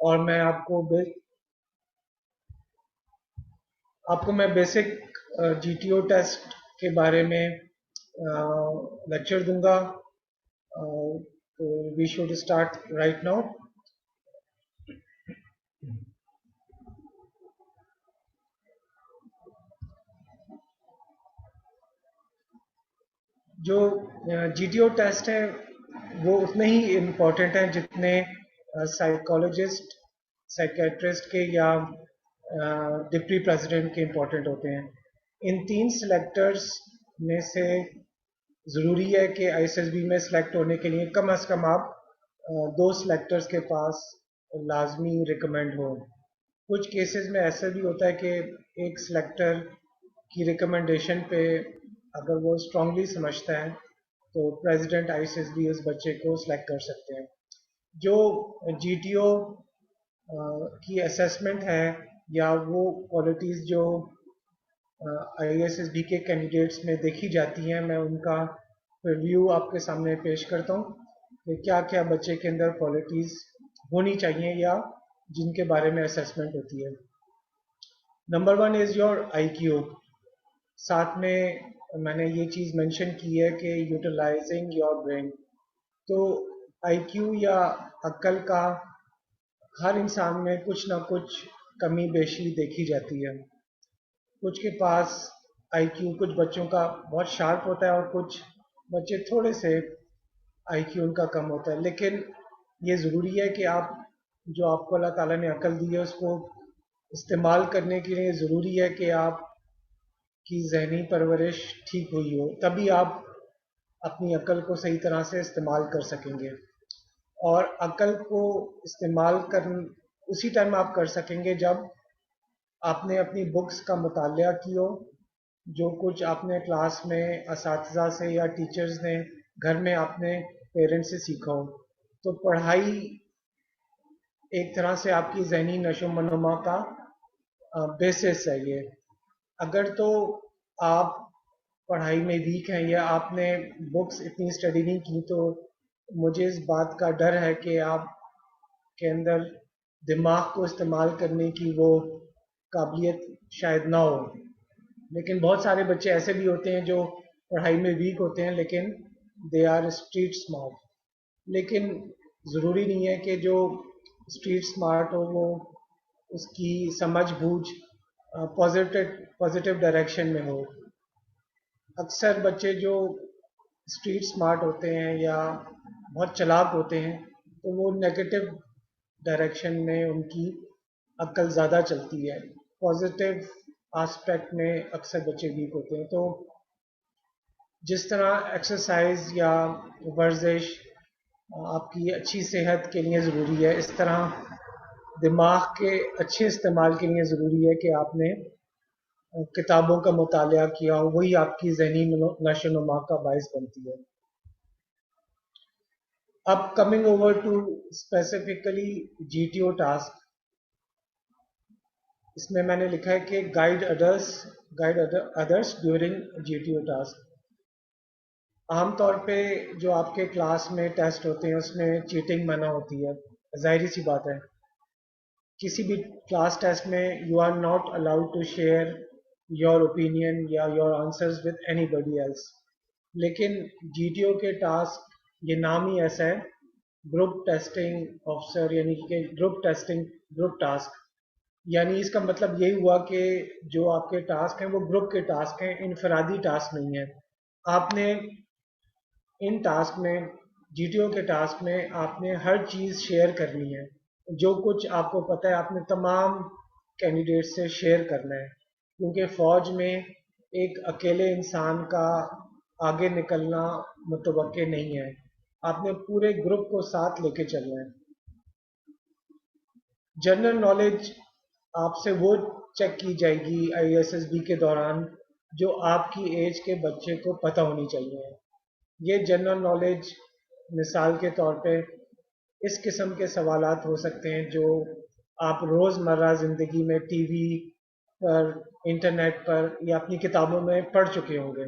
اور میں آپ کو میں basic G T O test کے بارے میں لیکچر دوں گا. تو we should start right now. جو جی ٹی او ٹیسٹ ہیں وہ اتنے ہی امپورٹنٹ ہیں جتنے سائیکالوجسٹ سائیکیٹرسٹ کے یا ڈپٹی پریزیڈنٹ کے امپورٹنٹ ہوتے ہیں. ان تین سلیکٹرز میں سے ضروری ہے کہ آئی ایس ایس بی میں سلیکٹ ہونے کے لیے کم از کم آپ دو سلیکٹرز کے پاس لازمی ریکمینڈ ہو. کچھ کیسز میں ایسا بھی ہوتا ہے کہ ایک سلیکٹر کی ریکمنڈیشن پہ اگر وہ اسٹرانگلی سمجھتا ہے تو president I S S B اس بچے کو سلیکٹ کر سکتے ہیں. جو جی ٹی او کی اسیسمنٹ ہے یا وہ کوالٹیز جو آئی ایس ایس بی کے کینڈیڈیٹس میں دیکھی جاتی ہیں، میں ان کا ریویو آپ کے سامنے پیش کرتا ہوں کہ کیا کیا بچے کے اندر کوالٹیز ہونی چاہیے یا جن کے بارے میں اسیسمنٹ ہوتی ہے. نمبر 1 از یور آئی کیو. ساتھ میں نے یہ چیز مینشن کی ہے کہ یوٹیلائزنگ یور برین. تو آئی کیو یا عقل کا ہر انسان میں کچھ نہ کچھ کمی بیشی دیکھی جاتی ہے. کچھ کے پاس آئی کیو کچھ بچوں کا بہت شارپ ہوتا ہے اور کچھ بچے تھوڑے سے آئی کیو ان کا کم ہوتا ہے. لیکن یہ ضروری ہے کہ آپ جو آپ کو اللہ تعالیٰ نے عقل دی ہے اس کو استعمال کرنے کے لیے ضروری ہے کہ آپ کی ذہنی پرورش ٹھیک ہوئی ہو، تبھی آپ اپنی عقل کو صحیح طرح سے استعمال کر سکیں گے. اور عقل کو استعمال اسی ٹائم آپ کر سکیں گے جب آپ نے اپنی بکس کا مطالعہ کی ہو، جو کچھ آپ نے کلاس میں اساتذہ سے یا ٹیچرز نے گھر میں آپ نے پیرنٹس سے سیکھا ہو. تو پڑھائی ایک طرح سے آپ کی ذہنی نشو و نما کا بیسس ہے. یہ اگر تو آپ پڑھائی میں ویک ہیں یا آپ نے بکس اتنی اسٹڈی نہیں کی تو مجھے اس بات کا ڈر ہے کہ آپ کے اندر دماغ کو استعمال کرنے کی وہ قابلیت شاید نہ ہو. لیکن بہت سارے بچے ایسے بھی ہوتے ہیں جو پڑھائی میں ویک ہوتے ہیں لیکن دے آر اسٹریٹ اسمارٹ. لیکن ضروری نہیں ہے کہ جو اسٹریٹ اسمارٹ ہو وہ اس کی سمجھ بوجھ پازیٹیو ڈائریکشن میں ہو. اکثر بچے جو اسٹریٹ اسمارٹ ہوتے ہیں یا بہت چلاک ہوتے ہیں تو وہ نیگیٹو ڈائریکشن میں ان کی عقل زیادہ چلتی ہے. پازیٹیو آسپیکٹ میں اکثر بچے ویک ہوتے ہیں. تو جس طرح ایکسرسائز یا ورزش آپ کی اچھی صحت کے لیے ضروری ہے، اس طرح دماغ کے اچھے استعمال کے لیے ضروری ہے کہ آپ نے کتابوں کا مطالعہ کیا ہو. وہی آپ کی ذہنی نشو و نما کا باعث بنتی ہے. اب coming over to specifically G T O task, اس میں نے لکھا ہے کہ guide others during G T O task. عام طور پہ جو آپ کے کلاس میں ٹیسٹ ہوتے ہیں اس میں چیٹنگ منع ہوتی ہے، ظاہری سی بات ہے. کسی بھی کلاس ٹیسٹ میں you are not allowed to share your opinion یا your answers with anybody else. لیکن جی ٹی او کے ٹاسک، یہ نام ہی ایسا ہے، گروپ ٹیسٹنگ آفیسر، یعنی کہ گروپ ٹاسک. یعنی اس کا مطلب یہی ہوا کہ جو آپ کے ٹاسک ہیں وہ گروپ کے ٹاسک ہیں، انفرادی ٹاسک نہیں ہیں. آپ نے ان ٹاسک میں جی ٹی او کے ٹاسک میں آپ نے ہر چیز شیئر کرنی ہے. جو کچھ آپ کو پتہ ہے آپ نے تمام کینڈیڈیٹ سے شیئر کرنا ہے، کیونکہ فوج میں ایک اکیلے انسان کا آگے نکلنا متوقع نہیں ہے. آپ نے پورے گروپ کو ساتھ لے کے چلنا ہے. جنرل نالج آپ سے وہ چیک کی جائے گی آئی ایس ایس بی کے دوران جو آپ کی ایج کے بچے کو پتہ ہونی چاہیے. یہ جنرل نالج مثال کے طور پہ اس قسم کے سوالات ہو سکتے ہیں جو آپ روز مرہ زندگی میں ٹی وی پر، انٹرنیٹ پر یا اپنی کتابوں میں پڑھ چکے ہوں گے.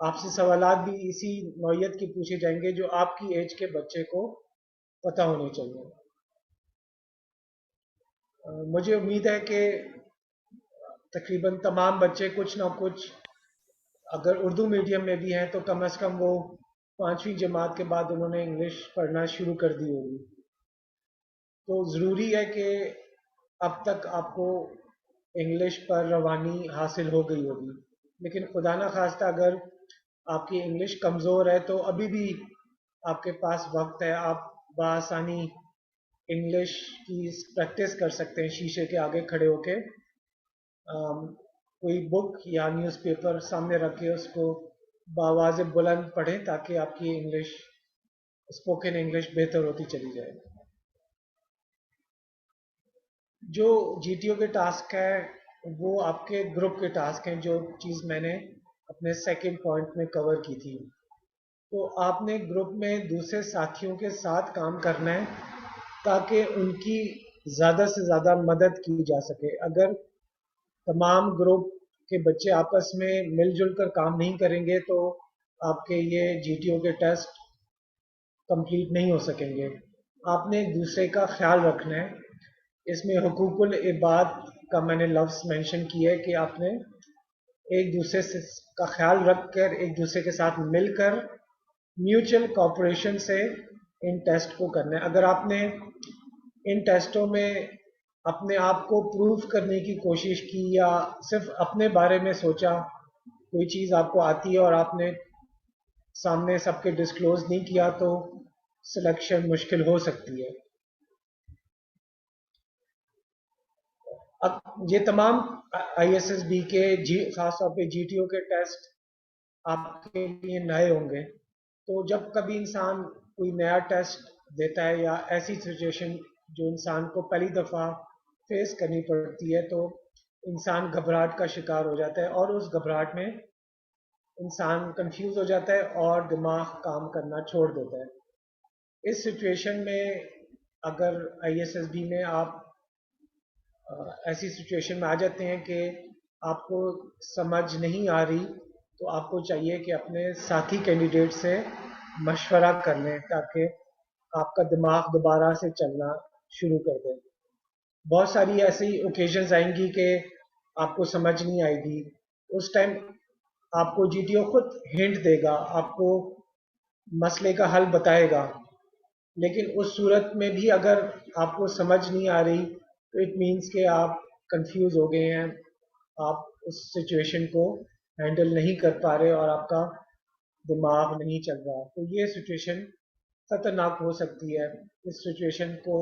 آپ سے سوالات بھی اسی نوعیت کی پوچھے جائیں گے جو آپ کی ایج کے بچے کو پتہ ہونے چاہیے. مجھے امید ہے کہ تقریباً تمام بچے کچھ نہ کچھ اگر اردو میڈیم میں بھی ہیں تو کم از کم وہ 5ویں جماعت کے بعد انہوں نے انگلش پڑھنا شروع کر دی ہوگی. تو ضروری ہے کہ اب تک آپ کو انگلش پر روانی حاصل ہو گئی ہوگی. لیکن خدا نخواستہ اگر آپ کی انگلش کمزور ہے تو ابھی بھی آپ کے پاس وقت ہے. آپ بآسانی انگلش کی پریکٹس کر سکتے ہیں شیشے کے آگے کھڑے ہو کے. کوئی بک یا نیوز پیپر سامنے رکھ کے اس کو بآواز بلند پڑھیں تاکہ آپ کی انگلش اسپوکن انگلش بہتر ہوتی چلی جائے. جو جی ٹی او کے ٹاسک ہے وہ آپ کے گروپ کے ٹاسک ہیں، جو چیز میں نے اپنے سیکنڈ پوائنٹ میں کور کی تھی. تو آپ نے گروپ میں دوسرے ساتھیوں کے ساتھ کام کرنا ہے تاکہ ان کی زیادہ سے زیادہ مدد کی جا سکے. اگر تمام گروپ کے بچے آپس میں مل جل کر کام نہیں کریں گے تو آپ کے یہ جی ٹی او کے ٹیسٹ کمپلیٹ نہیں ہو سکیں گے. آپ نے ایک دوسرے کا خیال رکھنا ہے. اس میں حقوق العباد کا میں نے لفظ مینشن کیا ہے کہ آپ نے ایک دوسرے کا خیال رکھ کر ایک دوسرے کے ساتھ مل کر میوچل کوپریشن سے ان ٹیسٹ کو کرنا ہے. اگر آپ نے ان ٹیسٹوں میں اپنے آپ کو پروف کرنے کی کوشش کی یا صرف اپنے بارے میں سوچا، کوئی چیز آپ کو آتی ہے اور آپ نے سامنے سب کے ڈسکلوز نہیں کیا تو سلیکشن مشکل ہو سکتی ہے. اب یہ تمام آئی ایس ایس بی کے خاص طور پہ جی ٹی او کے ٹیسٹ آپ کے لیے نئے ہوں گے. تو جب کبھی انسان کوئی نیا ٹیسٹ دیتا ہے یا ایسی سچویشن جو انسان کو پہلی دفعہ فیس کرنی پڑتی ہے تو انسان گھبراہٹ کا شکار ہو جاتا ہے اور اس گھبراہٹ میں انسان کنفیوز ہو جاتا ہے اور دماغ کام کرنا چھوڑ دیتا ہے. اس سچویشن میں اگر آئی ایس ایس بی میں آپ ایسی سچویشن میں آ جاتے ہیں کہ آپ کو سمجھ نہیں آ رہی تو آپ کو چاہیے کہ اپنے ساتھی کینڈیڈیٹ سے مشورہ کر لیں تاکہ آپ کا دماغ دوبارہ سے چلنا شروع کر دیں. بہت ساری ایسی اوکیزنز آئیں گی کہ آپ کو سمجھ نہیں آئے گی. اس ٹائم آپ کو جی ٹی او خود ہنٹ دے گا، آپ کو مسئلے کا حل بتائے گا. لیکن اس صورت میں بھی اگر آپ کو سمجھ نہیں آ رہی تو اٹ مینس کہ آپ کنفیوز ہو گئے ہیں، آپ اس سچویشن کو ہینڈل نہیں کر پا رہے اور آپ کا دماغ نہیں چل رہا. تو یہ سچویشن خطرناک ہو سکتی ہے. اس سچویشن کو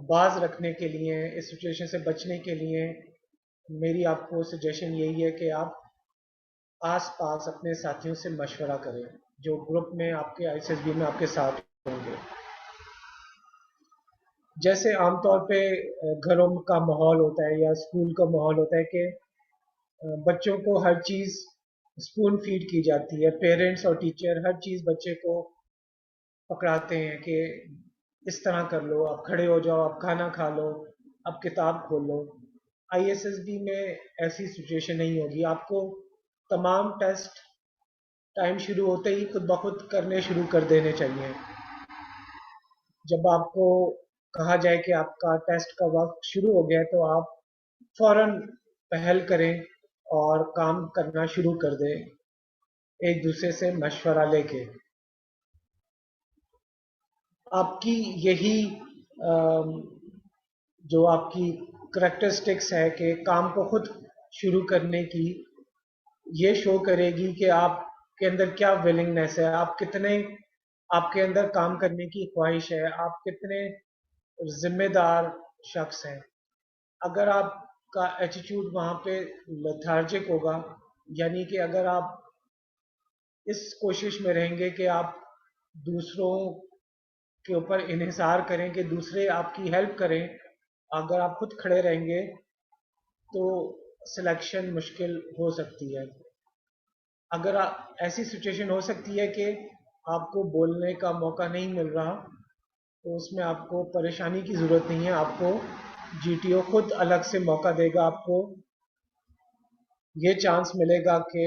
باز رکھنے کے لیے، اس سچویشن سے بچنے کے لیے میری آپ کو سجیشن یہی ہے کہ آپ آس پاس اپنے ساتھیوں سے مشورہ کریں جو گروپ میں آپ کے آئی سی ایس بی میں آپ کے ساتھ ہوں گے. جیسے عام طور پہ گھروں کا ماحول ہوتا ہے یا اسکول کا ماحول ہوتا ہے کہ بچوں کو ہر چیز اسپون فیڈ کی جاتی ہے. پیرنٹس اور ٹیچر ہر چیز بچے کو پکڑاتے ہیں کہ اس طرح کر لو، آپ کھڑے ہو جاؤ، آپ کھانا کھا لو، اب کتاب کھول لو. آئی ایس ایس بی میں ایسی سچویشن نہیں ہوگی. آپ کو تمام ٹیسٹ ٹائم شروع ہوتے ہی خود بخود کرنے شروع کر دینے چاہیے. جب آپ کو کہا جائے کہ آپ کا ٹیسٹ کا وقت شروع ہو گیا ہے تو آپ فوراً پہل کریں اور کام کرنا شروع کر دیں ایک دوسرے سے مشورہ لے کے. آپ کی یہی جو آپ کی کریکٹرسٹکس ہے کہ کام کو خود شروع کرنے کی، یہ شو کرے گی کہ آپ کے اندر کیا ولنگنیس ہے، آپ کتنے، آپ کے اندر کام کرنے کی خواہش ہے، آپ کتنے ذمہ دار شخص ہیں. اگر آپ کا ایٹیٹیوڈ وہاں پہ لتھارجک ہوگا، یعنی کہ اگر آپ اس کوشش میں رہیں گے کہ آپ دوسروں کے اوپر انحصار کریں کہ دوسرے آپ کی ہیلپ کریں، اگر آپ خود کھڑے رہیں گے تو سلیکشن مشکل ہو سکتی ہے. اگر ایسی سچویشن ہو سکتی ہے کہ آپ کو بولنے کا موقع نہیں مل رہا تو اس میں آپ کو پریشانی کی ضرورت نہیں ہے. آپ کو جی ٹی او خود الگ سے موقع دے گا، آپ کو یہ چانس ملے گا کہ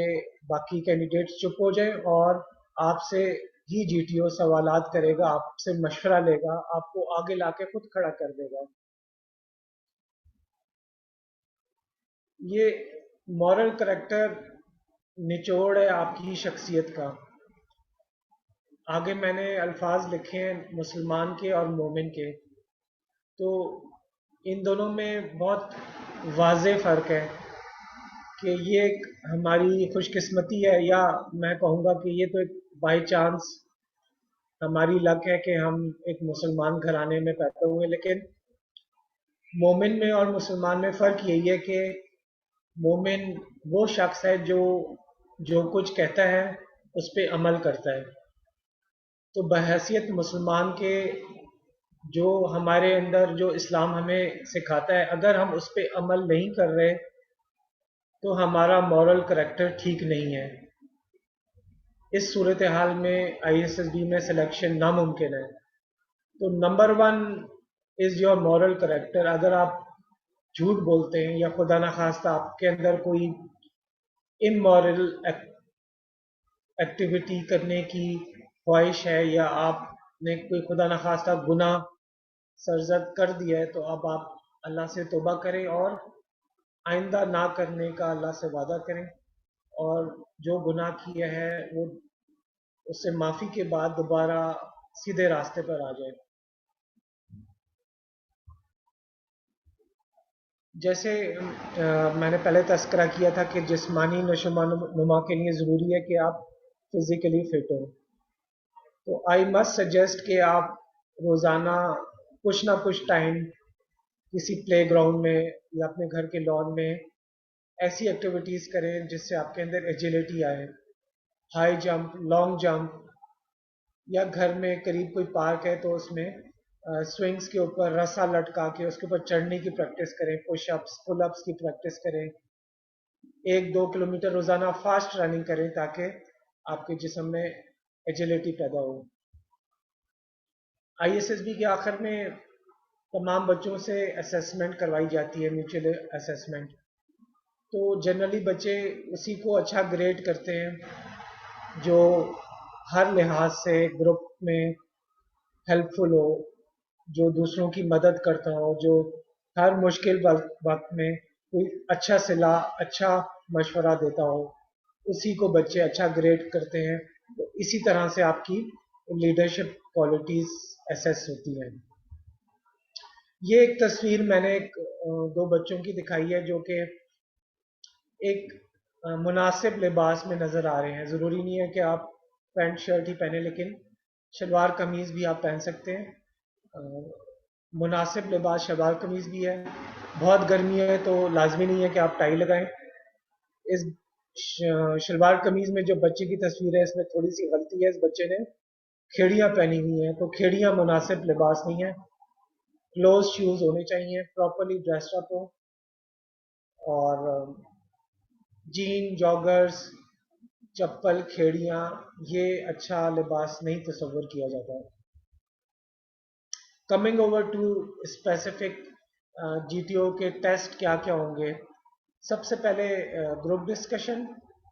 باقی کینڈیڈیٹس چپ ہو جائیں اور آپ سے ہی جی ٹی او سوالات کرے گا، آپ سے مشورہ لے گا، آپ کو آگے لا کے خود کھڑا کر دے گا. یہ مورل کریکٹر نچوڑ ہے آپ کی شخصیت کا. آگے میں نے الفاظ لکھے ہیں مسلمان کے اور مومن کے. تو ان دونوں میں بہت واضح فرق ہے کہ یہ ایک ہماری خوش قسمتی ہے، یا میں کہوں گا کہ یہ تو ایک بائی چانس ہماری لک ہے کہ ہم ایک مسلمان گھرانے میں پیدا ہوئے. لیکن مومن میں اور مسلمان میں فرق یہی ہے کہ مومن وہ شخص ہے جو جو کچھ کہتا ہے اس پہ عمل کرتا ہے. تو بحیثیت مسلمان کے جو ہمارے اندر جو اسلام ہمیں سکھاتا ہے، اگر ہم اس پہ عمل نہیں کر رہے تو ہمارا مورل کریکٹر ٹھیک نہیں ہے. اس صورتحال میں آئی ایس ایس بی میں سلیکشن ناممکن ہے. تو number one is your moral character. اگر آپ جھوٹ بولتے ہیں یا خدا نخواستہ آپ کے اندر کوئی امورل ایکٹیویٹی کرنے کی خواہش ہے، یا آپ نے کوئی خدا نخواستہ گناہ سرزد کر دیا ہے، تو اب آپ اللہ سے توبہ کریں اور آئندہ نہ کرنے کا اللہ سے وعدہ کریں، اور جو گناہ کیا ہے وہ اس سے معافی کے بعد دوبارہ سیدھے راستے پر آ جائے. جیسے میں نے پہلے تذکرہ کیا تھا کہ جسمانی نشو و نما کے لیے ضروری ہے کہ آپ فزیکلی فٹ ہو. تو آئی مسٹ سجیسٹ کہ آپ روزانہ کچھ نہ کچھ ٹائم کسی پلے گراؤنڈ میں یا اپنے گھر کے لان میں ایسی ایکٹیویٹیز کریں جس سے آپ کے اندر ایجیلٹی آئے. ہائی جمپ، لانگ جمپ، یا گھر میں قریب کوئی پارک ہے تو اس میں سوئنگس کے اوپر رسا لٹکا کے اس کے اوپر چڑھنے کی پریکٹس کریں، پش اپس پل اپس کی پریکٹس کریں. 1-2 کلومیٹر روزانہ فاسٹ رننگ کریں تاکہ آپ کے جسم میں ایجیلٹی پیدا ہو. آئی ایس ایس بی کے آخر میں تمام بچوں سے اسیسمنٹ کروائی جاتی ہے، میوچل اسیسمنٹ. تو جنرلی بچے اسی کو اچھا گریڈ کرتے ہیں جو ہر لحاظ سے گروپ میں ہیلپ فل ہو، جو دوسروں کی مدد کرتا ہو، جو ہر مشکل وقت میں کوئی اچھا صلاح، اچھا مشورہ دیتا ہو، اسی کو بچے اچھا گریڈ کرتے ہیں. تو اسی طرح سے آپ کی لیڈرشپ کوالٹیز ایسیس ہوتی ہیں. یہ ایک تصویر میں نے دو بچوں کی دکھائی ہے جو کہ ایک مناسب لباس میں نظر آ رہے ہیں. ضروری نہیں ہے کہ آپ پینٹ شرٹ ہی پہنے، لیکن شلوار قمیض بھی آپ پہن سکتے ہیں. مناسب لباس شلوار قمیض بھی ہے. بہت گرمی ہے تو لازمی نہیں ہے کہ آپ ٹائی لگائیں. اس شلوار قمیض میں جو بچے کی تصویر ہے اس میں تھوڑی سی غلطی ہے. اس بچے نے کھیڑیاں پہنی ہوئی ہیں، تو کھیڑیاں مناسب لباس نہیں ہیں. کلوز شوز ہونے چاہیے، پراپرلی ڈریسڈ اپ ہو، اور جین، جاگرز، چپل، کھیڑیاں، یہ اچھا لباس نہیں تصور کیا جاتا ہے. Coming over to specific G T O کے ٹیسٹ کیا کیا ہوں گے. سب سے پہلے گروپ ڈسکشن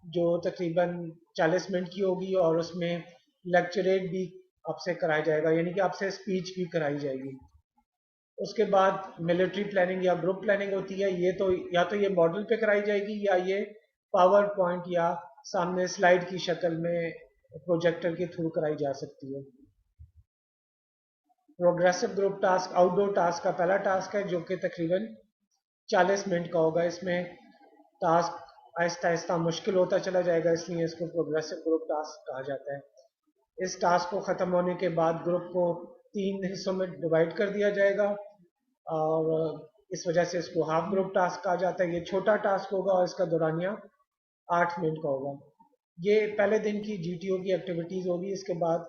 جو تقریباً 40 منٹ کی ہوگی، اور اس میں لیکچریٹ بھی آپ سے کرایا جائے گا، یعنی کہ آپ سے اسپیچ بھی کرائی جائے گی. اس کے بعد ملٹری پلاننگ یا گروپ پلاننگ ہوتی ہے. یہ تو یا تو یہ ماڈل پہ کرائی جائے گی، یا یہ پاور پوائنٹ یا سامنے سلائیڈ کی شکل میں پروجیکٹر کے تھرو کرائی جا سکتی ہے. پروگریسو گروپ ٹاسک آؤٹ ڈور ٹاسک کا پہلا ٹاسک ہے جو کہ تقریباً 40 منٹ کا ہوگا. اس میں ٹاسک آہستہ آہستہ مشکل ہوتا چلا جائے گا، اس لیے اس کو پروگریسو گروپ ٹاسک کہا جاتا ہے. اس ٹاسک کو ختم ہونے کے بعد گروپ کو 3 حصوں میں ڈیوائڈ کر دیا جائے گا، اور اس وجہ سے اس کو ہاف گروپ ٹاسک کہا جاتا ہے. یہ چھوٹا ٹاسک ہوگا اور اس کا دورانیہ 8 منٹ کا ہوگا. یہ پہلے دن کی جی ٹی او کی ایکٹیویٹیز ہوگی. اس کے بعد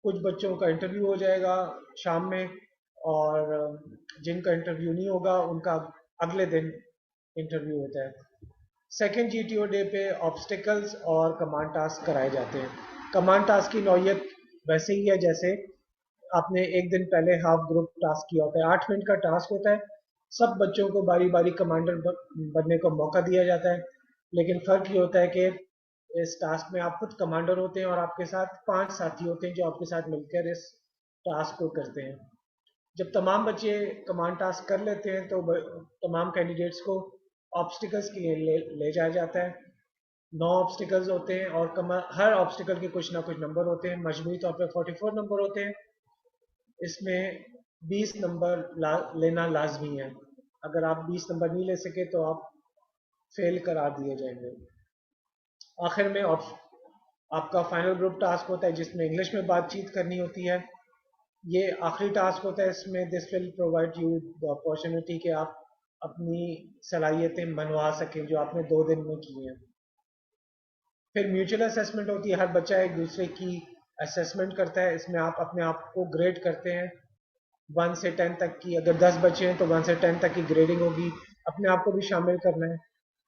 کچھ بچوں کا انٹرویو ہو جائے گا شام میں، اور جن کا انٹرویو نہیں ہوگا ان کا اگلے دن انٹرویو ہوتا ہے. Second G T O day پہ آبسٹیکلز اور کمانڈ ٹاسک کرائے جاتے ہیں. کمانڈ ٹاسک کی نوعیت ویسے ہی ہے جیسے آپ نے ایک دن پہلے ہاف گروپ ٹاسک کیا ہوتا ہے. 8 منٹ کا ٹاسک ہوتا ہے. سب بچوں کو باری باری کمانڈر بننے کا موقع دیا جاتا ہے، لیکن فرق یہ ہوتا ہے کہ اس ٹاسک میں آپ خود کمانڈر ہوتے ہیں اور آپ کے ساتھ 5 ساتھی ہوتے ہیں جو آپ کے ساتھ مل کر اس ٹاسک کو کرتے ہیں. جب تمام بچے کمانڈ ٹاسک کر لیتے ہیں تو تمام کینڈیڈیٹس کو ऑब्स्टिकल्स के लिए ले जाया जाता है। 9 ऑब्स्टिकल्स होते हैं और हर ऑब्स्टिकल के कुछ ना कुछ नंबर होते हैं, मजमूई तौर पे 44 नंबर होते हैं। इसमें 20 नंबर लेना लाजमी है। अगर आप 20 नंबर नहीं ले सके तो आप फेल करा दिए जाएंगे। आखिर में आपका फाइनल ग्रुप टास्क होता है जिसमें इंग्लिश में बातचीत करनी होती है। ये आखिरी टास्क होता है। इसमें this will provide you the opportunity कि आप अपनी सलाहियतें मनवा सकें जो आपने 2 दिन में की हैं। फिर म्यूचुअल असेसमेंट होती है, हर बच्चा एक दूसरे की असेसमेंट करता है। इसमें आप अपने आप को ग्रेड करते हैं 1 से 10 तक की। अगर 10 बच्चे हैं तो 1 से 10 तक की ग्रेडिंग होगी। अपने आप को भी शामिल करना है।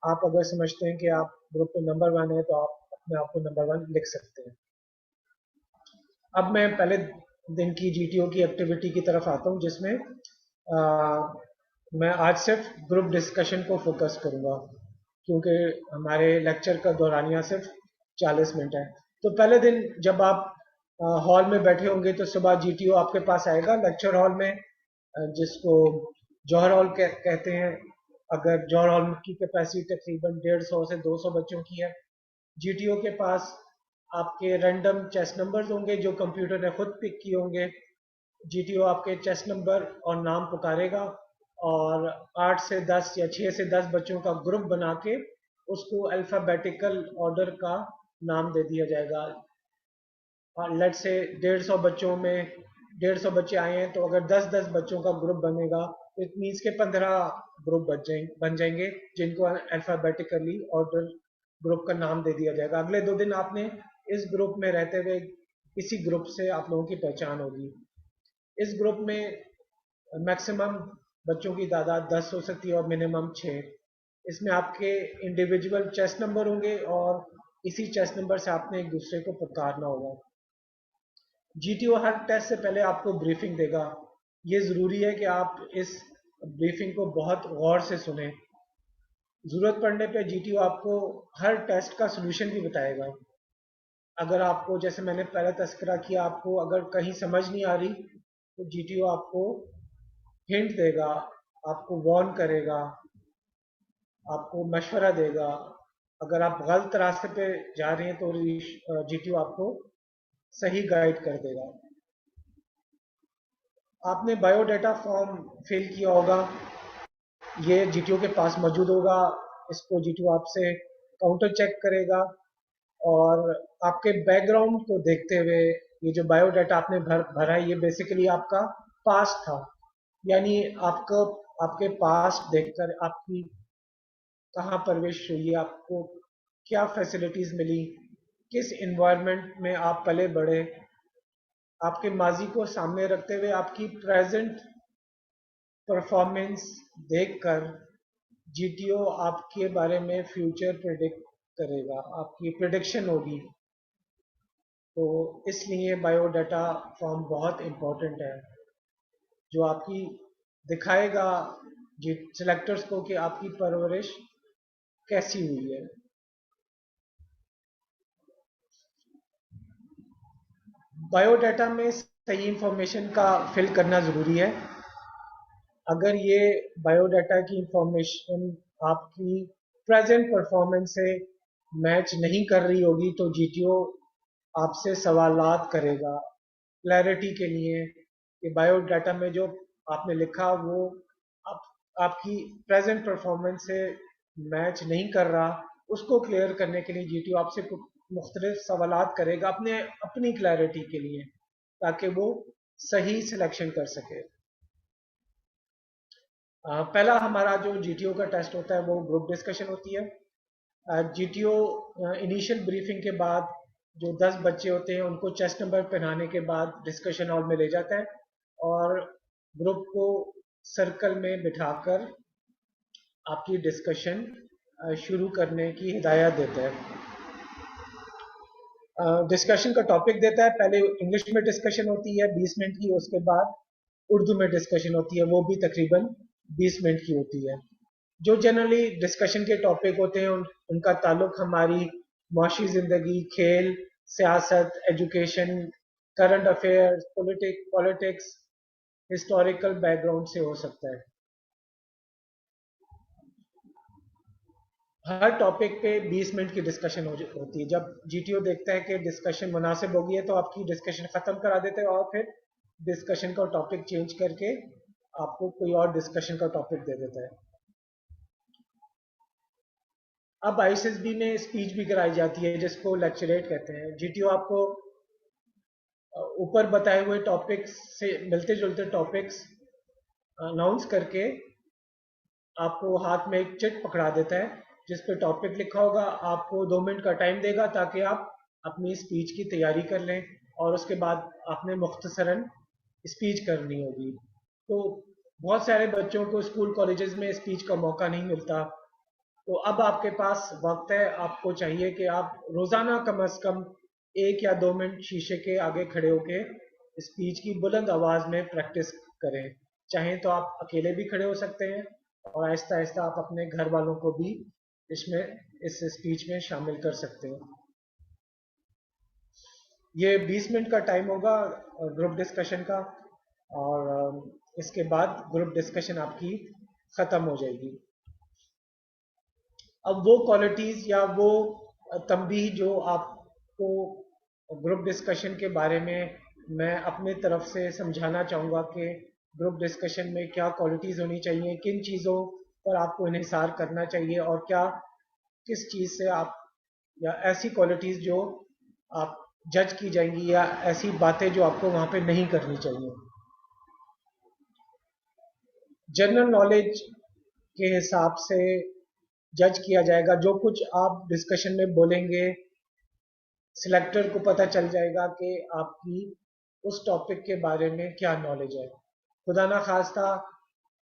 आप अगर समझते हैं कि आप ग्रुप में नंबर 1 है तो आप अपने आप को नंबर 1 लिख सकते हैं। अब मैं पहले दिन की जीटीओ की एक्टिविटी की तरफ आता हूं, जिसमें मैं आज सिर्फ ग्रुप डिस्कशन को फोकस करूंगा क्योंकि हमारे लेक्चर का दौरानिया सिर्फ 40 मिनट है। तो पहले दिन जब आप हॉल में बैठे होंगे तो सुबह जीटीओ आपके पास आएगा लेक्चर हॉल में, जिसको जौहर हॉल कहते हैं। अगर जौहर हॉल की कैपेसिटी तकरीबन 150 से 200 बच्चों की है। जीटीओ के पास आपके रैंडम चेस्ट नंबर्स होंगे जो कंप्यूटर ने खुद पिक किए होंगे। जीटीओ आपके चेस्ट नंबर और नाम पुकारेगा और 8 से 10 या 6 से 10 बच्चों का ग्रुप बना के उसको अल्फ़ाबेटिकल ऑर्डर का नाम दे दिया जाएगा। और लेट से 150 बच्चों में 150 बच्चे आए हैं तो अगर 10-10 बच्चों का ग्रुप बनेगा तो इट मीन्स के 15 ग्रुप बन जाएंगे जिनको अल्फ़ाबेटिकली ऑर्डर ग्रुप का नाम दे दिया जाएगा। अगले 2 दिन आपने इस ग्रुप में रहते हुए किसी ग्रुप से आप लोगों की पहचान होगी। इस ग्रुप में मैक्सिमम बच्चों की तादाद 10 हो सकती है और मिनिमम 6। इसमें आपके इंडिविजुअल चेस्ट नंबर होंगे और इसी चेस्ट नंबर से आपने एक दूसरे को पुकारना होगा। जीटीओ हर टेस्ट से पहले आपको ब्रीफिंग देगा। ये ज़रूरी है कि आप इस ब्रीफिंग को बहुत गौर से सुने। ज़रूरत पड़ने पे जीटीओ आपको हर टेस्ट का सलूशन भी बताएगा। अगर आपको, जैसे मैंने पहले तस्करा किया, आपको अगर कहीं समझ नहीं आ रही तो जीटीओ आपको हिंट देगा, आपको वार्न करेगा, आपको मशवरा देगा। अगर आप गलत रास्ते पे जा रहे हैं तो जीटीओ आपको सही गाइड कर देगा। आपने बायोडाटा फॉर्म फिल किया होगा, ये जीटीओ के पास मौजूद होगा। इसको जीटीओ आपसे काउंटर चेक करेगा और आपके बैकग्राउंड को देखते हुए ये जो बायोडाटा आपने भरा है ये बेसिकली आपका पास्ट था। यानी आपको आपके पास्ट देखकर आपकी कहाँ परवरिश हुई, आपको क्या फैसिलिटीज़ मिली, किस इन्वायरमेंट में आप पले बढ़े, आपके माजी को सामने रखते हुए आपकी प्रेजेंट परफॉर्मेंस देखकर जीटीओ आपके बारे में फ्यूचर प्रिडिक्ट करेगा, आपकी प्रिडिक्शन होगी। तो इसलिए बायोडाटा फॉर्म बहुत इम्पोर्टेंट है जो आपकी दिखाएगा जी सिलेक्टर्स को कि आपकी परवरिश कैसी हुई है। बायोडाटा में सही इंफॉर्मेशन का फिल करना ज़रूरी है। अगर ये बायोडाटा की इंफॉर्मेशन आपकी प्रेजेंट परफॉर्मेंस से मैच नहीं कर रही होगी तो जीटीओ आपसे सवालात करेगा क्लैरिटी के लिए कि बायोडाटा में जो आपने लिखा वो आप, आपकी प्रेजेंट परफॉर्मेंस से मैच नहीं कर रहा। उसको क्लियर करने के लिए जीटीओ आपसे मुख्तलिफ सवालात करेगा अपने अपनी क्लैरिटी के लिए ताकि वो सही सिलेक्शन कर सके। पहला हमारा जो जीटीओ का टेस्ट होता है वो ग्रुप डिस्कशन होती है। जीटीओ इनिशियल ब्रीफिंग के बाद जो 10 बच्चे होते हैं उनको चेस्ट नंबर पहनाने के बाद डिस्कशन हॉल में ले जाता है और ग्रुप को सर्कल में बिठाकर आपकी डिस्कशन शुरू करने की हिदायत देता है। डिस्कशन का टॉपिक देता है। पहले इंग्लिश में डिस्कशन होती है 20 मिनट की, उसके बाद उर्दू में डिस्कशन होती है, वो भी तकरीबन 20 मिनट की होती है। जो जनरली डिस्कशन के टॉपिक होते हैं उनका ताल्लुक हमारी माशी ज़िंदगी, खेल, सियासत, education, current affairs, politics, historical background से हो सकता है। हर टॉपिक पे 20 मिनट की डिस्कशन होती है। जब जीटीओ देखता है कि डिस्कशन मुनासिब होगी है तो आपकी डिस्कशन ख़त्म करा देते हैं और फिर डिस्कशन का टॉपिक चेंज करके आपको कोई और डिस्कशन का टॉपिक दे देता है। अब आईएसएसबी में स्पीच भी कराई जाती है जिसको लेक्चरेट कहते हैं। जीटीओ आपको ऊपर बताए हुए टॉपिक्स से मिलते जुलते टॉपिक्स अनाउंस करके आपको हाथ में एक चिट पकड़ा देता है जिस पे टॉपिक लिखा होगा। आपको 2 मिनट का टाइम देगा ताकि आप अपनी स्पीच की तैयारी कर लें और उसके बाद आपने मुख्तसरन स्पीच करनी होगी। तो बहुत सारे बच्चों को स्कूल कॉलेजेस में स्पीच का मौका नहीं मिलता, तो अब आपके पास वक्त है। आपको चाहिए कि आप रोज़ाना कम अज़ कम 1 या 2 मिनट शीशे के आगे खड़े होके स्पीच की बुलंद आवाज़ में प्रैक्टिस करें। चाहें तो आप अकेले भी खड़े हो सकते हैं और आहिस्ता आहिस्ता आप अपने घर वालों को भी इस स्पीच में शामिल कर सकते हैं। ये 20 मिनट का टाइम होगा ग्रुप डिस्कशन का, और इसके बाद ग्रुप डिस्कशन आपकी ख़त्म हो जाएगी। अब वो क्वालिटीज़ या वो तंबीह जो आपको ग्रुप डिस्कशन के बारे में मैं अपने तरफ से समझाना चाहूँगा कि ग्रुप डिस्कशन में क्या क्वालिटीज़ होनी चाहिए, किन चीज़ों पर आपको इन्हिसार करना चाहिए और क्या किस चीज़ से आप, या ऐसी क्वालिटीज़ जो आप जज की जाएंगी या ऐसी बातें जो आपको वहाँ पे नहीं करनी चाहिए। जनरल नॉलेज के हिसाब से जज किया जाएगा। जो कुछ आप डिस्कशन में बोलेंगे सिलेक्टर को पता चल जाएगा कि आपकी उस टॉपिक के बारे में क्या नॉलेज है। खुदा ना खास्ता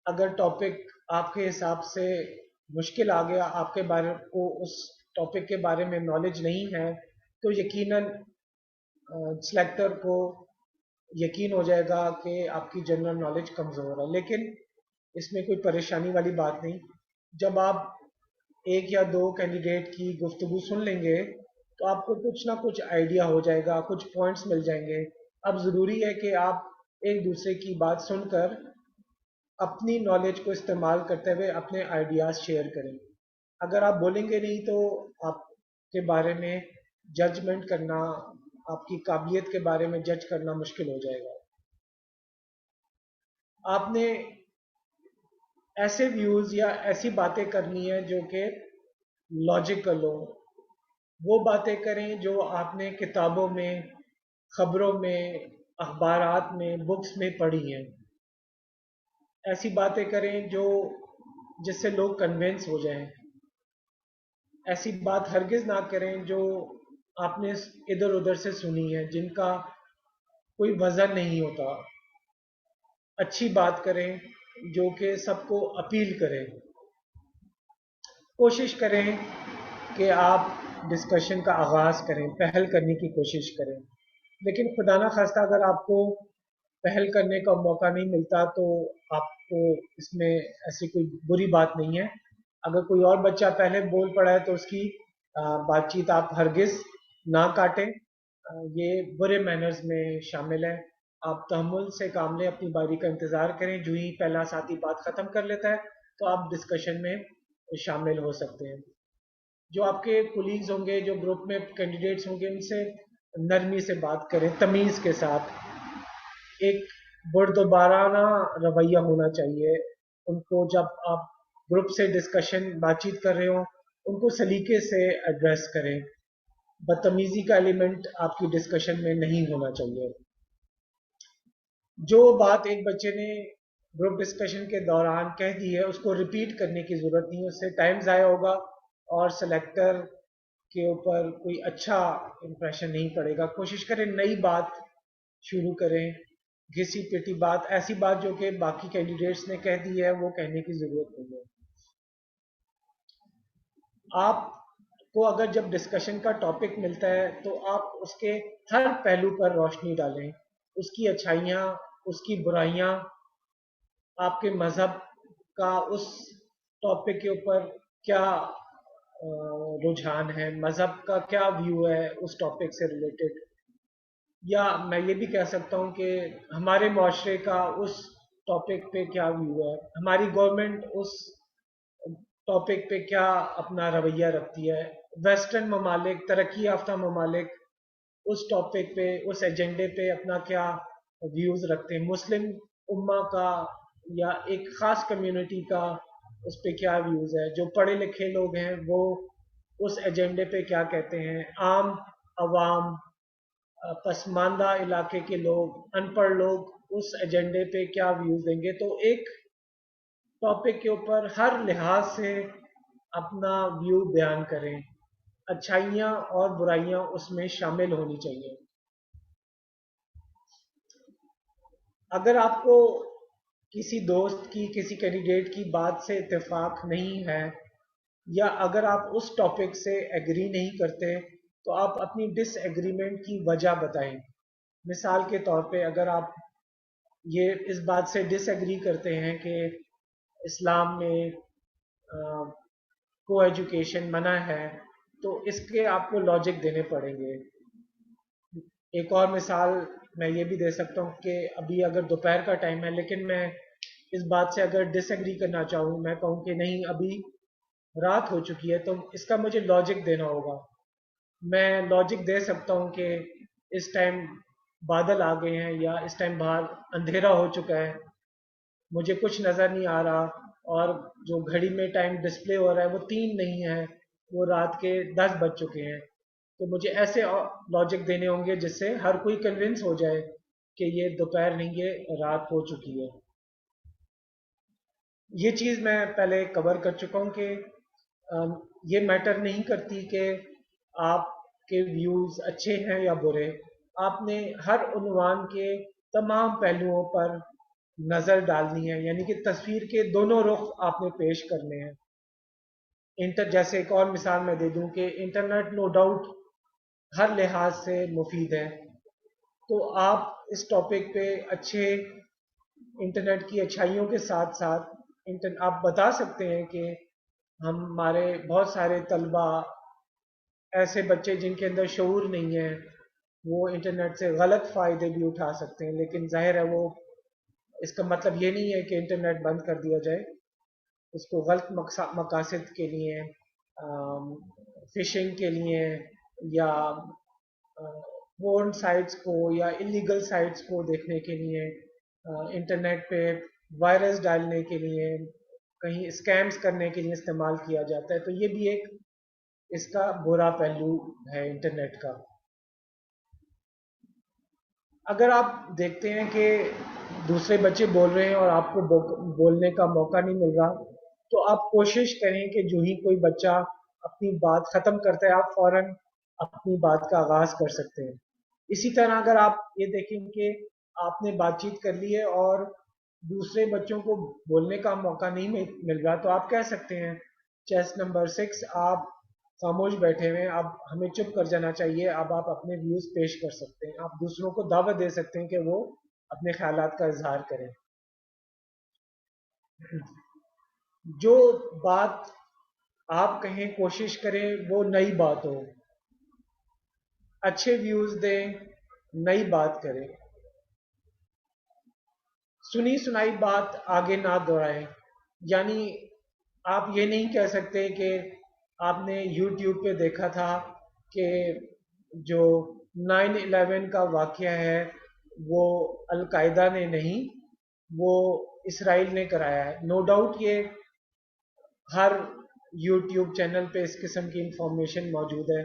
अगर टॉपिक आपके हिसाब से मुश्किल आ गया, आपके बारे को उस टॉपिक के बारे में नॉलेज नहीं है, तो यकीनन सिलेक्टर को यकीन हो जाएगा कि आपकी जनरल नॉलेज कमज़ोर है। लेकिन इसमें कोई परेशानी वाली बात नहीं। जब आप 1 या 2 कैंडिडेट की गुफ्तगू सुन लेंगे तो आपको कुछ ना कुछ आइडिया हो जाएगा, कुछ पॉइंट्स मिल जाएंगे। अब ज़रूरी है कि आप एक दूसरे की बात सुनकर अपनी नॉलेज को इस्तेमाल करते हुए अपने आइडियाज़ शेयर करें। अगर आप बोलेंगे नहीं तो आपके बारे में जजमेंट करना, आपकी काबिलियत के बारे में जज करना मुश्किल हो जाएगा। आपने ऐसे व्यूज़ या ऐसी बातें करनी है जो कि लॉजिकल हो। वो बातें करें जो आपने किताबों में, खबरों में, अखबारात में, बुक्स में पढ़ी हैं। ऐसी बातें करें जो जिससे लोग कन्विंस हो जाएं। ऐसी बात हरगिज़ ना करें जो आपने इधर उधर से सुनी है, जिनका कोई वज़न नहीं होता। अच्छी बात करें जो कि सबको अपील करें। कोशिश करें कि आप डिस्कशन का आगाज़ करें, पहल करने की कोशिश करें। लेकिन खुदा ना खास्ता अगर आपको पहल करने का मौका नहीं मिलता तो आपको इसमें ऐसी कोई बुरी बात नहीं है। अगर कोई और बच्चा पहले बोल पड़ा है तो उसकी बातचीत आप हरगिज़ ना काटें। ये बुरे मैनर्स में शामिल है। आप तहम्मुल से काम लें, अपनी बारी का इंतज़ार करें। जो ही पहला साथी बात ख़त्म कर लेता है तो आप डिस्कशन में शामिल हो सकते हैं। जो आपके कोलीग्स होंगे, जो ग्रुप में कैंडिडेट्स होंगे, उनसे नरमी से बात करें, तमीज़ के साथ। एक बुर्दबाराना रवैया होना चाहिए। उनको जब आप ग्रुप से डिस्कशन बातचीत कर रहे हो उनको सलीके से एड्रेस करें। बदतमीजी का एलिमेंट आपकी डिस्कशन में नहीं होना चाहिए। जो बात एक बच्चे ने ग्रुप डिस्कशन के दौरान कह दी है उसको रिपीट करने की ज़रूरत नहीं है, उससे टाइम ज़ाया होगा और सेलेक्टर के ऊपर कोई अच्छा इंप्रेशन नहीं पड़ेगा। कोशिश करें नई बात शुरू करें, घिसी पिटी बात, ऐसी बात जो कि बाकी कैंडिडेट्स ने कह दी है वो कहने की ज़रूरत नहीं है। आपको अगर जब डिस्कशन का टॉपिक मिलता है तो आप उसके हर पहलू पर रोशनी डालें, उसकी अच्छाइयाँ, उसकी बुराइयाँ, आपके मज़हब का उस टॉपिक के ऊपर क्या रुझान है, मज़हब का क्या व्यू है उस टॉपिक से रिलेटेड। या मैं ये भी कह सकता हूँ कि हमारे माशरे का उस टॉपिक पे क्या व्यू है, हमारी गवर्नमेंट उस टॉपिक पे क्या अपना रवैया रखती है। वेस्टर्न ममालिक, तरक्की याफ्ता ममालिक उस टॉपिक पे, उस एजेंडे पे अपना क्या व्यूज़ रखते हैं। मुस्लिम उम्मा का या एक ख़ास कम्युनिटी का उस पे क्या व्यूज़ है। जो पढ़े लिखे लोग हैं वो उस एजेंडे पे क्या कहते हैं। आम आवाम, पसमानदा इलाके के लोग, अनपढ़ लोग उस एजेंडे पे क्या व्यूज़ देंगे। तो एक टॉपिक के ऊपर हर लिहाज से अपना व्यू बयान करें। अच्छाइयाँ और बुराइयाँ उसमें शामिल होनी चाहिए। अगर आपको किसी दोस्त की, किसी कैंडिडेट की बात से इत्तेफाक नहीं है, या अगर आप उस टॉपिक से एग्री नहीं करते, तो आप अपनी डिस एग्रीमेंट की वजह बताएं। मिसाल के तौर पे अगर आप ये इस बात से डिस एग्री करते हैं कि इस्लाम में को एजुकेशन मना है, तो इसके आपको लॉजिक देने पड़ेंगे। एक और मिसाल मैं ये भी दे सकता हूँ कि अभी अगर दोपहर का टाइम है, लेकिन मैं इस बात से अगर डिसएग्री करना चाहूँ, मैं कहूँ कि नहीं अभी रात हो चुकी है, तो इसका मुझे लॉजिक देना होगा। मैं लॉजिक दे सकता हूँ कि इस टाइम बादल आ गए हैं, या इस टाइम बाहर अंधेरा हो चुका है, मुझे कुछ नज़र नहीं आ रहा, और जो घड़ी में टाइम डिस्प्ले हो रहा है वो 3 नहीं है, वो रात के 10 बज चुके हैं। तो मुझे ऐसे लॉजिक देने होंगे जिससे हर कोई कन्विंस हो जाए कि ये दोपहर नहीं, ये रात हो चुकी है। ये चीज़ मैं पहले कवर कर चुका हूँ कि ये मैटर नहीं करती कि आपके व्यूज़ अच्छे हैं या बुरे। आपने हर उन्वान के तमाम पहलुओं पर नज़र डालनी है, यानी कि तस्वीर के दोनों रुख आपने पेश करने हैं। जैसे एक और मिसाल मैं दे दूं कि इंटरनेट नो डाउट हर लिहाज से मुफीद है, तो आप इस टॉपिक पे अच्छे इंटरनेट की अच्छाइयों के साथ साथ आप बता सकते हैं कि हमारे बहुत सारे तलबा, ऐसे बच्चे जिनके अंदर शऊर नहीं है, वो इंटरनेट से गलत फ़ायदे भी उठा सकते हैं। लेकिन जाहिर है वो, इसका मतलब ये नहीं है कि इंटरनेट बंद कर दिया जाए। उसको गलत मकासद के लिए, फिशिंग के लिए, या पोर्न साइट्स को या इलीगल साइट्स को देखने के लिए, इंटरनेट पे वायरस डालने के लिए, कहीं स्कैम्स करने के लिए इस्तेमाल किया जाता है। तो ये भी एक इसका बुरा पहलू है इंटरनेट का। अगर आप देखते हैं कि दूसरे बच्चे बोल रहे हैं और आपको बोलने का मौका नहीं मिल रहा, तो आप कोशिश करें कि जो ही कोई बच्चा अपनी बात ख़त्म करता है, आप फ़ौरन अपनी बात का आगाज़ कर सकते हैं। इसी तरह अगर आप ये देखें कि आपने बातचीत कर ली है और दूसरे बच्चों को बोलने का मौका नहीं मिल रहा, तो आप कह सकते हैं चेस नंबर 6, आप खामोश बैठे हुए हैं, अब हमें चुप कर जाना चाहिए, अब आप अपने व्यूज पेश कर सकते हैं। आप दूसरों को दावत दे सकते हैं कि वो अपने ख्यालात का इजहार करें। जो बात आप कहें, कोशिश करें वो नई बात हो, अच्छे व्यूज दें, नई बात करें। सुनी सुनाई बात आगे ना दोहराएं। यानी आप ये नहीं कह सकते कि आपने YouTube पे देखा था कि जो 9/11 का वाक़या है वो अलकायदा ने नहीं, वो इसराइल ने कराया है। नो डाउट ये हर YouTube चैनल पे इस किस्म की इंफॉर्मेशन मौजूद है,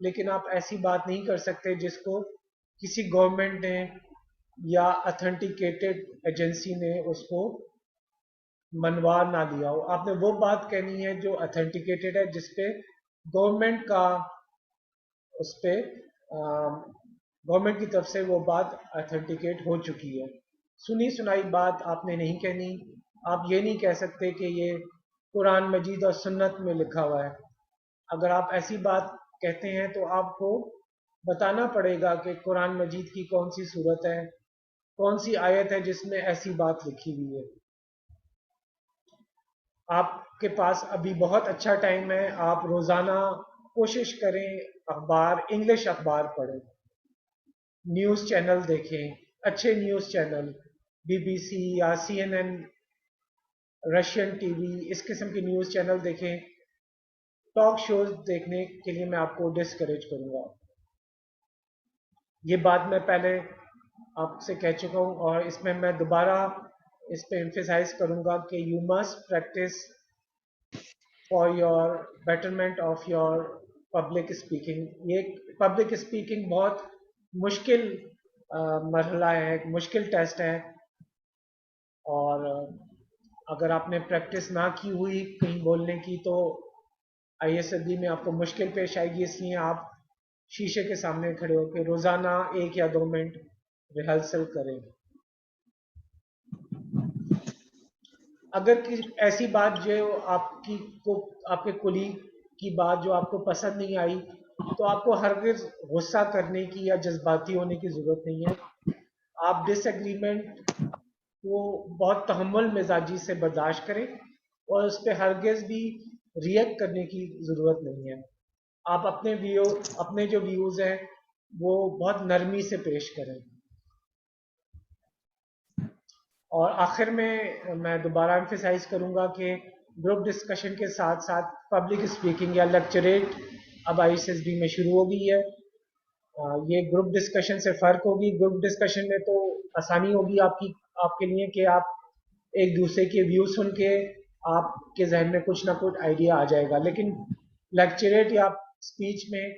लेकिन आप ऐसी बात नहीं कर सकते जिसको किसी गवर्नमेंट ने या अथेंटिकेटेड एजेंसी ने उसको मनवा ना लिया हो। आपने वो बात कहनी है जो अथेंटिकेटेड है, जिसपे गवर्नमेंट का, उस पे गवर्नमेंट की तरफ से वो बात अथेंटिकेट हो चुकी है। सुनी सुनाई बात आपने नहीं कहनी। आप ये नहीं कह सकते कि ये कुरान मजीद और सुन्नत में लिखा हुआ है। अगर आप ऐसी बात कहते हैं तो आपको बताना पड़ेगा कि कुरान मजीद की कौन सी सूरत है, कौन सी आयत है जिसमें ऐसी बात लिखी हुई है। आपके पास अभी बहुत अच्छा टाइम है, आप रोज़ाना कोशिश करें अखबार, इंग्लिश अखबार पढ़ें, न्यूज़ चैनल देखें, अच्छे न्यूज़ चैनल, BBC या CNN रशियन टीवी, इस किस्म के न्यूज़ चैनल देखें, टॉक शोज देखने के लिए मैं आपको डिस्करेज करूंगा। ये बात मैं पहले आपसे कह चुका हूँ और इसमें मैं दोबारा इस पे एम्फेसाइज करूंगा कि you must practice for your betterment of your public speaking. ये पब्लिक स्पीकिंग बहुत मुश्किल मरहला है, एक मुश्किल टेस्ट है, और अगर आपने प्रैक्टिस ना की हुई कहीं बोलने की तो आईएसएफबी में आपको मुश्किल पेश आएगी। इसलिए आप शीशे के सामने खड़े होकर रोजाना 1 या 2 मिनट रिहर्सल करें। अगर ऐसी बात जो आपकी को आपके कुलीग की बात जो आपको पसंद नहीं आई, तो आपको हरगिज गुस्सा करने की या जज्बाती होने की जरूरत नहीं है। आप डिसएग्रीमेंट को बहुत तहम्मुल मिजाजी से बर्दाश्त करें और उस पर हरगिज भी रिएक्ट करने की ज़रूरत नहीं है। आप अपने जो व्यूज़ हैं वो बहुत नरमी से पेश करें। और आखिर में मैं दोबारा एम्फेसाइज करूंगा कि ग्रुप डिस्कशन के साथ साथ पब्लिक स्पीकिंग या लेक्चरेट अब आईएसएसबी में शुरू हो गई है। ये ग्रुप डिस्कशन से फ़र्क होगी। ग्रुप डिस्कशन में तो आसानी होगी आपके लिए कि आप एक दूसरे के व्यू सुन के आपके जहन में कुछ ना कुछ आइडिया आ जाएगा। लेकिन लेक्चरेट या स्पीच में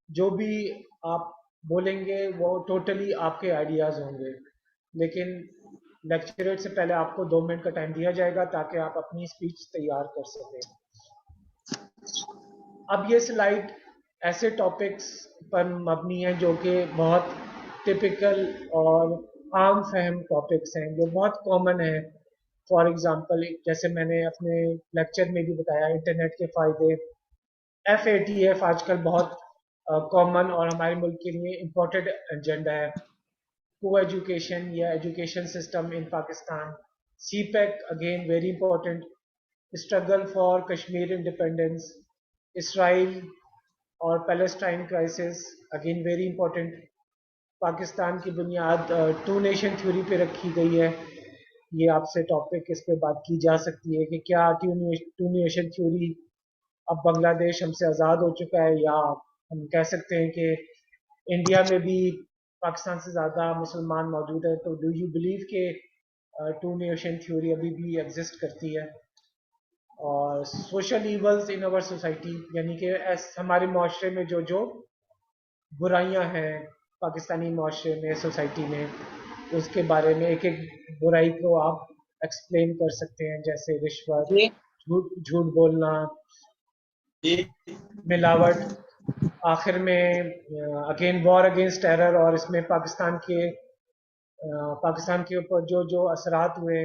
जो भी आप बोलेंगे वो टोटली आपके आइडियाज़ होंगे। लेकिन लेक्चरेट से पहले आपको 2 मिनट का टाइम दिया जाएगा ताकि आप अपनी स्पीच तैयार कर सकें। अब ये स्लाइड ऐसे टॉपिक्स पर मबनी है जो कि बहुत टिपिकल और आम फहम टॉपिक्स हैं जो बहुत कॉमन है। फॉर एग्जांपल, जैसे मैंने अपने लेक्चर में भी बताया, इंटरनेट के फ़ायदे। FATF आजकल बहुत कॉमन और हमारे मुल्क के लिए इम्पोर्टेंट एजेंडा है। को एजुकेशन या education system in Pakistan. CPEC again very important. Struggle for Kashmir independence. Israel और Palestine crisis again very important. Pakistan की बुनियाद टू नेशन थ्योरी पे रखी गई है। ये आपसे टॉपिक इस पे बात की जा सकती है कि क्या टू नेशन थ्योरी अब बांग्लादेश हमसे आज़ाद हो चुका है, या हम कह सकते हैं कि इंडिया में भी पाकिस्तान से ज़्यादा मुसलमान मौजूद है। तो डू यू बिलीव कि टू नेशन थ्योरी अभी भी एग्जिस्ट करती है? और social evils in our society, यानी कि हमारे माशरे में जो जो बुराइयां हैं पाकिस्तानी माशरे में, सोसाइटी में, उसके बारे में एक एक बुराई को आप एक्सप्लेन कर सकते हैं, जैसे रिश्वत, झूठ झूठ बोलना, मिलावट। आखिर में अगेन वॉर अगेंस्ट टेरर, और इसमें पाकिस्तान के ऊपर जो जो असरात हुए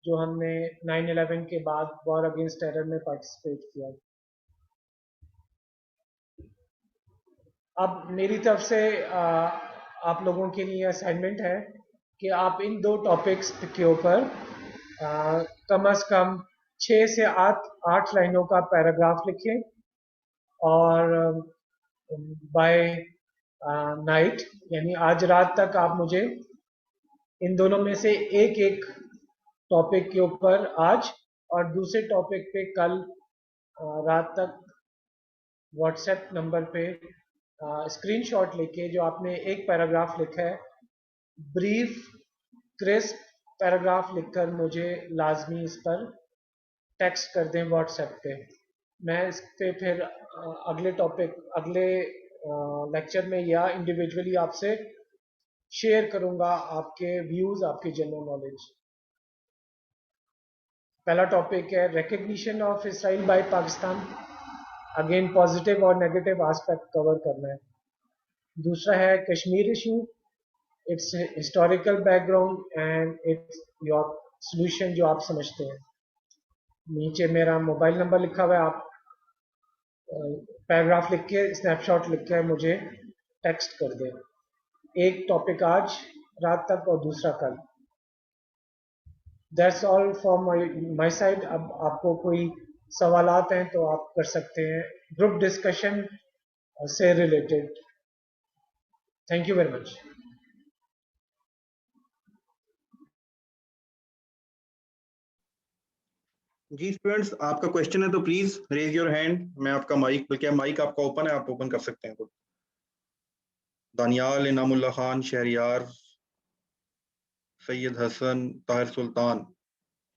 जो हमने 9/11 के बाद वॉर अगेंस्ट टेरर में पार्टिसिपेट किया। अब मेरी तरफ से आप लोगों के लिए असाइनमेंट है कि आप इन 2 टॉपिक्स के ऊपर कम अज़ कम 6 से 8 लाइनों का पैराग्राफ लिखें, और बाय नाइट यानी आज रात तक आप मुझे इन दोनों में से एक एक टॉपिक के ऊपर आज और दूसरे टॉपिक पे कल रात तक व्हाट्सएप नंबर पे स्क्रीनशॉट लेके जो आपने एक पैराग्राफ लिखा है, ब्रीफ क्रिस्प पैराग्राफ लिखकर मुझे लाजमी इस पर टेक्स्ट कर दें व्हाट्सएप पे। मैं इस पे फिर अगले लेक्चर में या इंडिविजुअली आपसे शेयर करूंगा आपके व्यूज़, आपकी जनरल नॉलेज। पहला टॉपिक है recognition of Israel by Pakistan. Again positive और नेगेटिव एस्पेक्ट कवर करना है। दूसरा है Kashmir issue, its historical background and its your solution जो आप समझते हैं। नीचे मेरा मोबाइल नंबर लिखा हुआ है, आप पैराग्राफ लिख के, स्नैपशॉट लिख के मुझे टेक्स्ट कर दें। एक टॉपिक आज रात तक और दूसरा कल। That's all from my side. अब आपको कोई सवालात हैं तो आप कर सकते हैं ग्रुप डिस्कशन से related. Thank you very much. جی اسٹوڈینٹس آپ کا کوشچن ہے تو پلیز ریز یور ہینڈ. میں آپ کا مائک بلکہ مائک آپ کا اوپن ہے, آپ اوپن کر سکتے ہیں. دانیال, انعام اللہ خان, شہریار, سید حسن, طاہر سلطان.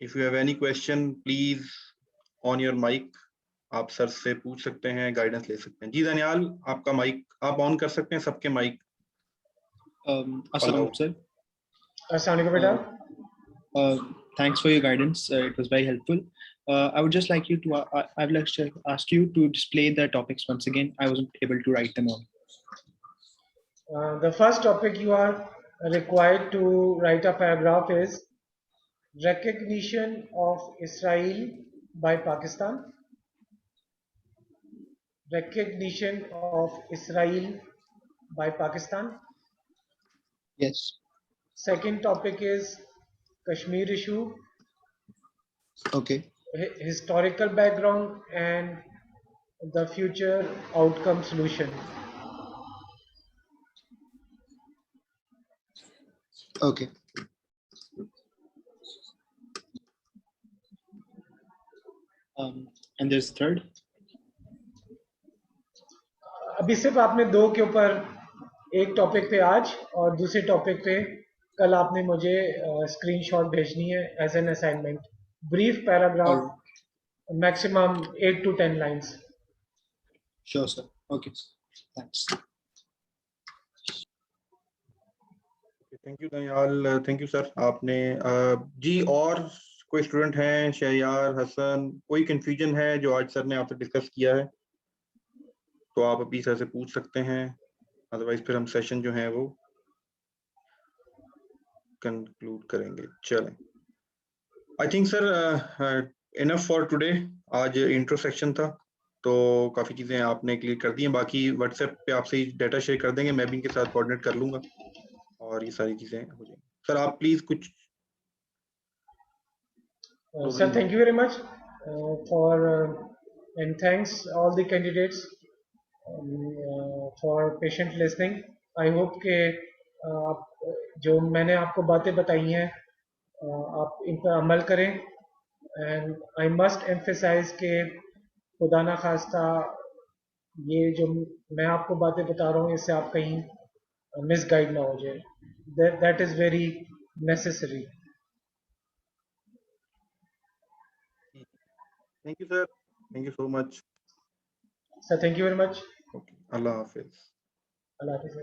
If you have any question, please on your mic. آپ سر سے پوچھ سکتے ہیں, گائیڈنس لے سکتے ہیں. جی دانیال, آپ کا مائک آپ آن کر سکتے ہیں, سب کے مائک. السلام علیکم سر. السلام علیکم بیٹا. Thanks for your guidance. It was very helpful. I would just like you to I would like to ask you to display the topics once again. I wasn't able to write them all. The first topic you are required to write a paragraph is recognition of Israel by Pakistan. Recognition of Israel by Pakistan. Yes. Second topic is Kashmir issue. Okay. Historical background and the future outcome solution. Okay. And there's third. ابھی صرف آپ نے دو کے اوپر, ایک topic پہ آج اور دوسرے ٹاپک پہ کل آپ نے مجھے اسکرین شاٹ بھیجنی ہے as an assignment. Brief paragraph, maximum 8 to 10 lines. Sure sir. Okay. Thanks. Thank you Daniyal, thank you sir. آپ نے جی اور کوئی اسٹوڈنٹ ہیں, شہریار, حسن, کوئی کنفیوژن ہے جو آج سر نے آپ سے ڈسکس کیا ہے تو آپ ابھی سر سے پوچھ سکتے ہیں, ادروائز پھر ہم سیشن جو ہیں وہ کنکلوڈ کریں گے. چلیں, I think sir enough for today. آج انٹرو سیکشن تھا تو کافی چیزیں آپ نے کلیئر کر دی ہیں. باقی واٹس ایپ پہ آپ سے ڈیٹا شیئر کر دیں گے, میں بھی ان کے ساتھ کوآرڈینیٹ کر لوں گا اور یہ ساری چیزیں ہو جائیں گی. سر آپ پلیز کچھ. Sir, thank you very much for and thanks all the candidates for patient listening. I hope کہ آپ جو میں نے آپ کو باتیں بتائی ہیں آپ ان پر عمل کریں. اینڈ آئی مسٹ ایمفیسائز کہ خدا نہ خواستہ یہ جو میں آپ کو باتیں بتا رہا ہوں اس سے آپ کہیں مس گائڈ نہ ہو جائے. That is very necessary. Thank you sir, thank you so much. Sir thank you very much. Okay, اللہ حافظ. اللہ حافظ.